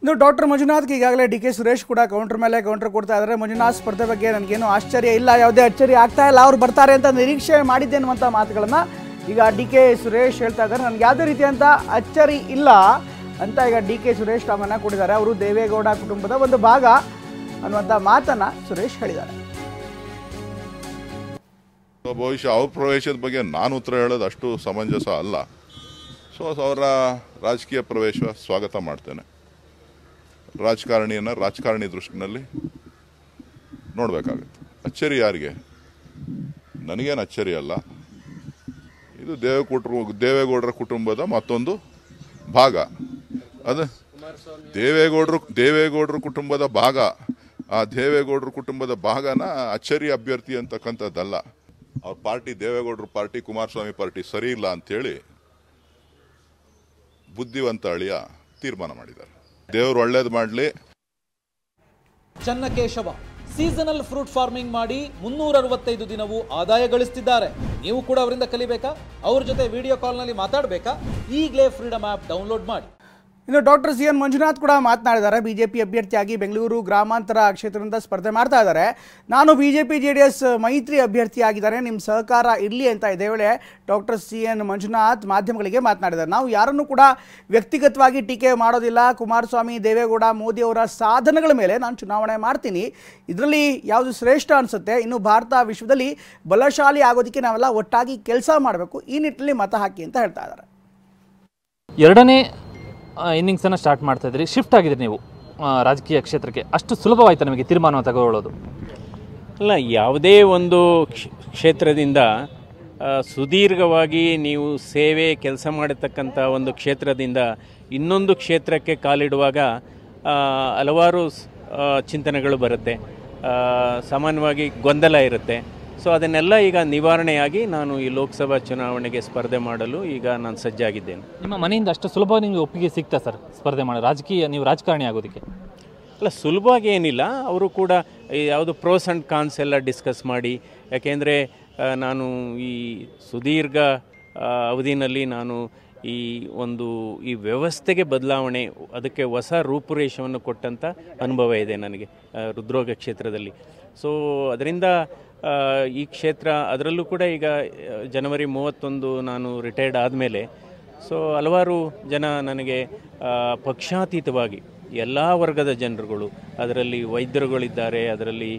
ಇನ್ನು ಡಾಕ್ಟರ್ ಮಂಜುನಾಥ್ಗೆ ಈಗಾಗಲೇ D K Suresh ಕೂಡ ಕೌಂಟರ್ ಮೇಲೆ ಕೌಂಟರ್ ಕೊಡ್ತಾ ಇದ್ದಾರೆ. ಮಂಜುನಾಥ್ ಸ್ಪರ್ಧೆ ಬಗ್ಗೆ ನನಗೇನು ಆಶ್ಚರ್ಯ ಇಲ್ಲ, ಯಾವುದೇ ಅಚ್ಚರಿ ಆಗ್ತಾ ಇಲ್ಲ, ಅವ್ರು ಬರ್ತಾರೆ ಅಂತ ನಿರೀಕ್ಷೆ ಮಾಡಿದ್ದೆ ಅನ್ನುವಂಥ ಮಾತುಗಳನ್ನು ಈಗ ಡಿ ಕೆ ಸುರೇಶ್ ಹೇಳ್ತಾ ಇದ್ದಾರೆ. ನನಗೆ ಯಾವುದೇ ರೀತಿಯಂಥ ಅಚ್ಚರಿ ಇಲ್ಲ ಅಂತ ಈಗ ಡಿ ಕೆ ಸುರೇಶ್ ತಮ್ಮನ್ನ ಕೊಟ್ಟಿದ್ದಾರೆ. ಅವರು ದೇವೇಗೌಡ ಕುಟುಂಬದ ಒಂದು ಭಾಗ ಅನ್ನುವಂಥ ಮಾತನ್ನು ಸುರೇಶ್ ಹೇಳಿದ್ದಾರೆ. ಬಹುಶಃ ಅವ್ರ ಪ್ರವೇಶದ ಬಗ್ಗೆ ನಾನು ಉತ್ತರ ಹೇಳೋದು ಅಷ್ಟು ಸಮಂಜಸ ಅಲ್ಲ. ಸೊ ಅವರ ರಾಜಕೀಯ ಪ್ರವೇಶ ಸ್ವಾಗತ ಮಾಡ್ತೇನೆ. ರಾಜಕಾರಣಿ ದೃಷ್ಟಿನಲ್ಲಿ ನೋಡಬೇಕಾಗುತ್ತೆ. ಅಚ್ಚರಿ ಯಾರಿಗೆ? ನನಗೇನು ಅಚ್ಚರಿ ಅಲ್ಲ. ಇದು ದೇವೇಗೌಡರ ಕುಟುಂಬದ ಮತ್ತೊಂದು ಭಾಗ. ಅದು ದೇವೇಗೌಡರ ಕುಟುಂಬದ ಭಾಗ. ಆ ದೇವೇಗೌಡರ ಕುಟುಂಬದ ಭಾಗನ ಅಚ್ಚರಿ ಅಭ್ಯರ್ಥಿ ಅಂತಕ್ಕಂಥದ್ದಲ್ಲ. ಅವ್ರ ಪಾರ್ಟಿ, ದೇವೇಗೌಡರ ಪಾರ್ಟಿ, ಕುಮಾರಸ್ವಾಮಿ ಪಾರ್ಟಿ ಸರಿ ಇಲ್ಲ ಅಂತೇಳಿ ಬುದ್ಧಿವಂತ ಅಳಿಯ ತೀರ್ಮಾನ ಮಾಡಿದ್ದಾರೆ. ದೇವರು ಒಳ್ಳೇದು ಮಾಡಲಿ. ಚನ್ನಕೇಶವ ಸೀಸನಲ್ ಫ್ರೂಟ್ ಫಾರ್ಮಿಂಗ್ ಮಾಡಿ 365 ದಿನವೂ ಆದಾಯ ಗಳಿಸ್ತಿದ್ದಾರೆ. ನೀವು ಕೂಡ ಅವರಿಂದ ಕಲಿಬೇಕಾ? ಅವ್ರ ಜೊತೆ ವಿಡಿಯೋ ಕಾಲ್ನಲ್ಲಿ ಮಾತಾಡಬೇಕಾ? ಈಗಲೇ ಫ್ರೀಡಮ್ ಆ್ಯಪ್ ಡೌನ್ಲೋಡ್ ಮಾಡಿ. ಇನ್ನು ಡಾಕ್ಟರ್ ಸಿ ಎನ್ ಮಂಜುನಾಥ್ ಕೂಡ ಮಾತನಾಡಿದ್ದಾರೆ. ಬಿಜೆಪಿ ಅಭ್ಯರ್ಥಿಯಾಗಿ ಬೆಂಗಳೂರು ಗ್ರಾಮಾಂತರ ಕ್ಷೇತ್ರದಿಂದ ಸ್ಪರ್ಧೆ ಮಾಡ್ತಾ ಇದ್ದಾರೆ. ನಾನು ಬಿಜೆಪಿ JDS ಮೈತ್ರಿ ಅಭ್ಯರ್ಥಿಯಾಗಿದ್ದಾರೆ, ನಿಮ್ಮ ಸಹಕಾರ ಇರಲಿ ಅಂತ ಇದೇ ವೇಳೆ ಡಾಕ್ಟರ್ ಸಿ ಎನ್ ಮಂಜುನಾಥ್ ಮಾಧ್ಯಮಗಳಿಗೆ ಮಾತನಾಡಿದ್ದಾರೆ. ನಾವು ಯಾರನ್ನೂ ಕೂಡ ವ್ಯಕ್ತಿಗತವಾಗಿ ಟೀಕೆ ಮಾಡೋದಿಲ್ಲ. ಕುಮಾರಸ್ವಾಮಿ, ದೇವೇಗೌಡ, ಮೋದಿ ಅವರ ಸಾಧನೆಗಳ ಮೇಲೆ ನಾನು ಚುನಾವಣೆ ಮಾಡ್ತೀನಿ. ಇದರಲ್ಲಿ ಯಾವುದು ಶ್ರೇಷ್ಠ ಅನಿಸುತ್ತೆ, ಇನ್ನು ಭಾರತ ವಿಶ್ವದಲ್ಲಿ ಬಲಶಾಲಿ ಆಗೋದಕ್ಕೆ ನಾವೆಲ್ಲ ಒಟ್ಟಾಗಿ ಕೆಲಸ ಮಾಡಬೇಕು, ಈ ನಿಟ್ಟಿನಲ್ಲಿ ಮತ ಹಾಕಿ ಅಂತ ಹೇಳ್ತಾ ಇದ್ದಾರೆ. ಎರಡನೇ ಇನ್ನಿಂಗ್ಸನ್ನು ಸ್ಟಾರ್ಟ್ ಮಾಡ್ತಾ ಇದ್ರಿ, ಶಿಫ್ಟ್ ಆಗಿದ್ರಿ ನೀವು ರಾಜಕೀಯ ಕ್ಷೇತ್ರಕ್ಕೆ. ಅಷ್ಟು ಸುಲಭವಾಯಿತು ನಿಮಗೆ ತೀರ್ಮಾನ ತಗೊಳ್ಳೋದು? ಅಲ್ಲ, ಯಾವುದೇ ಒಂದು ಕ್ಷೇತ್ರದಿಂದ ಸುದೀರ್ಘವಾಗಿ ನೀವು ಸೇವೆ ಕೆಲಸ ಮಾಡತಕ್ಕಂಥ ಒಂದು ಕ್ಷೇತ್ರದಿಂದ ಇನ್ನೊಂದು ಕ್ಷೇತ್ರಕ್ಕೆ ಕಾಲಿಡುವಾಗ ಹಲವಾರು ಚಿಂತನೆಗಳು ಬರುತ್ತೆ, ಸಾಮಾನ್ಯವಾಗಿ ಗೊಂದಲ ಇರುತ್ತೆ. ಸೊ ಅದನ್ನೆಲ್ಲ ಈಗ ನಿವಾರಣೆಯಾಗಿ ನಾನು ಈ ಲೋಕಸಭಾ ಚುನಾವಣೆಗೆ ಸ್ಪರ್ಧೆ ಮಾಡಲು ಈಗ ನಾನು ಸಜ್ಜಾಗಿದ್ದೇನೆ. ನಿಮ್ಮ ಮನೆಯಿಂದ ಅಷ್ಟು ಸುಲಭವಾಗಿ ನಿಮಗೆ ಒಪ್ಪಿಗೆ ಸಿಗ್ತಾ ಸರ್ ಸ್ಪರ್ಧೆ ಮಾಡಿ ನೀವು ರಾಜಕಾರಣಿ ಆಗೋದಕ್ಕೆ? ಅಲ್ಲ, ಸುಲಭವಾಗಿ ಏನಿಲ್ಲ. ಅವರು ಕೂಡ ಯಾವುದು ಪ್ರೋಸ್ ಆ್ಯಂಡ್ ಕಾನ್ಸ್ ಎಲ್ಲ ಡಿಸ್ಕಸ್ ಮಾಡಿ, ಯಾಕೆಂದರೆ ನಾನು ಈ ಸುದೀರ್ಘ ಅವಧಿನಲ್ಲಿ ನಾನು ಈ ವ್ಯವಸ್ಥೆಗೆ ಬದಲಾವಣೆ, ಅದಕ್ಕೆ ಹೊಸ ರೂಪುರೇಷವನ್ನು ಕೊಟ್ಟಂಥ ಅನುಭವ ಇದೆ ನನಗೆ ಹೃದ್ರೋಗ ಕ್ಷೇತ್ರದಲ್ಲಿ. ಸೊ ಅದರಿಂದ ಈ ಕ್ಷೇತ್ರ, ಅದರಲ್ಲೂ ಕೂಡ ಈಗ ಜನವರಿ 31 ನಾನು ರಿಟೈರ್ಡ್ ಆದಮೇಲೆ ಸೊ ಹಲವಾರು ಜನ ನನಗೆ ಪಕ್ಷಾತೀತವಾಗಿ ಎಲ್ಲ ವರ್ಗದ ಜನರುಗಳು, ಅದರಲ್ಲಿ ವೈದ್ಯರುಗಳಿದ್ದಾರೆ, ಅದರಲ್ಲಿ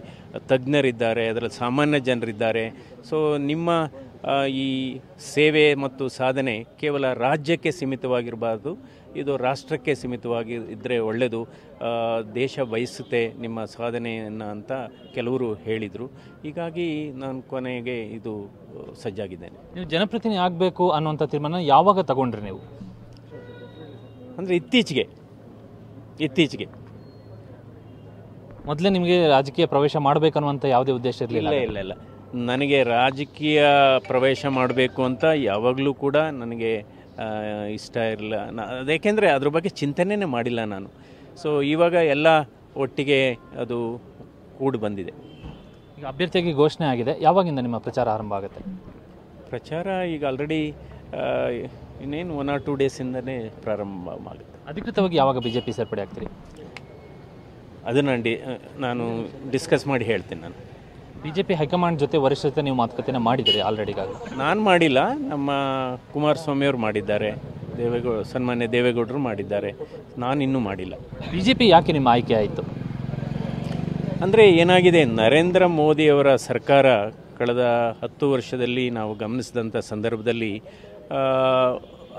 ತಜ್ಞರಿದ್ದಾರೆ, ಅದರಲ್ಲಿ ಸಾಮಾನ್ಯ ಜನರಿದ್ದಾರೆ. ಸೊ ನಿಮ್ಮ ಈ ಸೇವೆ ಮತ್ತು ಸಾಧನೆ ಕೇವಲ ರಾಜ್ಯಕ್ಕೆ ಸೀಮಿತವಾಗಿರಬಾರ್ದು, ಇದು ರಾಷ್ಟ್ರಕ್ಕೆ ಸೀಮಿತವಾಗಿ ಇದ್ದರೆ ಒಳ್ಳೆಯದು, ದೇಶ ಬಯಸುತ್ತೆ ನಿಮ್ಮ ಸಾಧನೆಯನ್ನು ಅಂತ ಕೆಲವರು ಹೇಳಿದರು. ಹೀಗಾಗಿ ನಾನು ಕೊನೆಗೆ ಇದು ಸಜ್ಜಾಗಿದ್ದೇನೆ. ನೀವು ಜನಪ್ರತಿನಿಧಿ ಆಗಬೇಕು ಅನ್ನುವಂಥ ತೀರ್ಮಾನ ಯಾವಾಗ ತಗೊಂಡ್ರಿ ನೀವು? ಅಂದರೆ ಇತ್ತೀಚೆಗೆ ಮೊದಲೇ ನಿಮಗೆ ರಾಜಕೀಯ ಪ್ರವೇಶ ಮಾಡಬೇಕನ್ನುವಂಥ ಯಾವುದೇ ಉದ್ದೇಶ ಇರಲಿಲ್ಲ? ಇಲ್ಲ, ನನಗೆ ರಾಜಕೀಯ ಪ್ರವೇಶ ಮಾಡಬೇಕು ಅಂತ ಯಾವಾಗಲೂ ಕೂಡ ನನಗೆ ಇಷ್ಟ ಇರಲಿಲ್ಲ. ಯಾಕೆಂದರೆ ಅದ್ರ ಬಗ್ಗೆ ಚಿಂತನೆಯೇ ಮಾಡಿಲ್ಲ ನಾನು. ಸೊ ಇವಾಗ ಎಲ್ಲ ಒಟ್ಟಿಗೆ ಅದು ಕೂಡಿ ಬಂದಿದೆ. ಈಗ ಅಭ್ಯರ್ಥಿಯಾಗಿ ಘೋಷಣೆ ಆಗಿದೆ, ಯಾವಾಗಿಂದ ನಿಮ್ಮ ಪ್ರಚಾರ ಆರಂಭ ಆಗುತ್ತೆ? ಪ್ರಚಾರ ಈಗ ಆಲ್ರೆಡಿ ಇನ್ನೇನು 1 or 2 ಡೇಸಿಂದನೇ ಪ್ರಾರಂಭ ಆಗುತ್ತೆ. ಅಧಿಕೃತವಾಗಿ ಯಾವಾಗ BJP ಸೇರ್ಪಡೆ ಆಗ್ತೀರಿ? ಅದನ್ನು ನಾನು ಡಿಸ್ಕಸ್ ಮಾಡಿ ಹೇಳ್ತೀನಿ. ನಾನು BJP ಹೈಕಮಾಂಡ್ ಜೊತೆ ವರಿಷ್ಠರ ಜೊತೆ ನೀವು ಮಾತುಕತೆನ ಮಾಡಿದ್ದೀರಿ ಆಲ್ರೆಡಿ? ನಾನು ಮಾಡಿಲ್ಲ, ನಮ್ಮ ಕುಮಾರಸ್ವಾಮಿಯವರು ಮಾಡಿದ್ದಾರೆ, ಸನ್ಮಾನ್ಯ ದೇವೇಗೌಡರು ಮಾಡಿದ್ದಾರೆ, ನಾನು ಇನ್ನೂ ಮಾಡಿಲ್ಲ. BJP ಯಾಕೆ ನಿಮ್ಮ ಆಯ್ಕೆ ಆಯಿತು? ಅಂದರೆ ಏನಾಗಿದೆ, ನರೇಂದ್ರ ಮೋದಿಯವರ ಸರ್ಕಾರ ಕಳೆದ 10 ವರ್ಷದಲ್ಲಿ ನಾವು ಗಮನಿಸಿದಂಥ ಸಂದರ್ಭದಲ್ಲಿ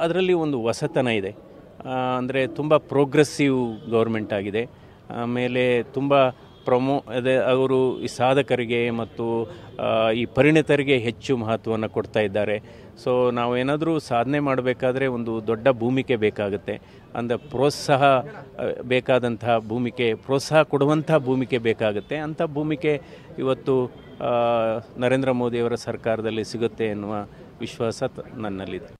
ಅದರಲ್ಲಿ ಒಂದು ಹೊಸತನ ಇದೆ. ಅಂದರೆ ತುಂಬ ಪ್ರೋಗ್ರೆಸಿವ್ ಗೌರ್ಮೆಂಟ್ ಆಗಿದೆ. ಆಮೇಲೆ ತುಂಬ ಅವರು ಈ ಸಾಧಕರಿಗೆ ಮತ್ತು ಈ ಪರಿಣಿತರಿಗೆ ಹೆಚ್ಚು ಮಹತ್ವವನ್ನು ಕೊಡ್ತಾ ಇದ್ದಾರೆ. ಸೊ ನಾವೇನಾದರೂ ಸಾಧನೆ ಮಾಡಬೇಕಾದ್ರೆ ಒಂದು ದೊಡ್ಡ ಭೂಮಿಕೆ ಬೇಕಾಗುತ್ತೆ. ಅಂದರೆ ಪ್ರೋತ್ಸಾಹ ಕೊಡುವಂಥ ಭೂಮಿಕೆ ಬೇಕಾಗುತ್ತೆ. ಅಂಥ ಭೂಮಿಕೆ ಇವತ್ತು ನರೇಂದ್ರ ಮೋದಿಯವರ ಸರ್ಕಾರದಲ್ಲಿ ಸಿಗುತ್ತೆ ಎನ್ನುವ ವಿಶ್ವಾಸ ನನ್ನಲ್ಲಿದೆ.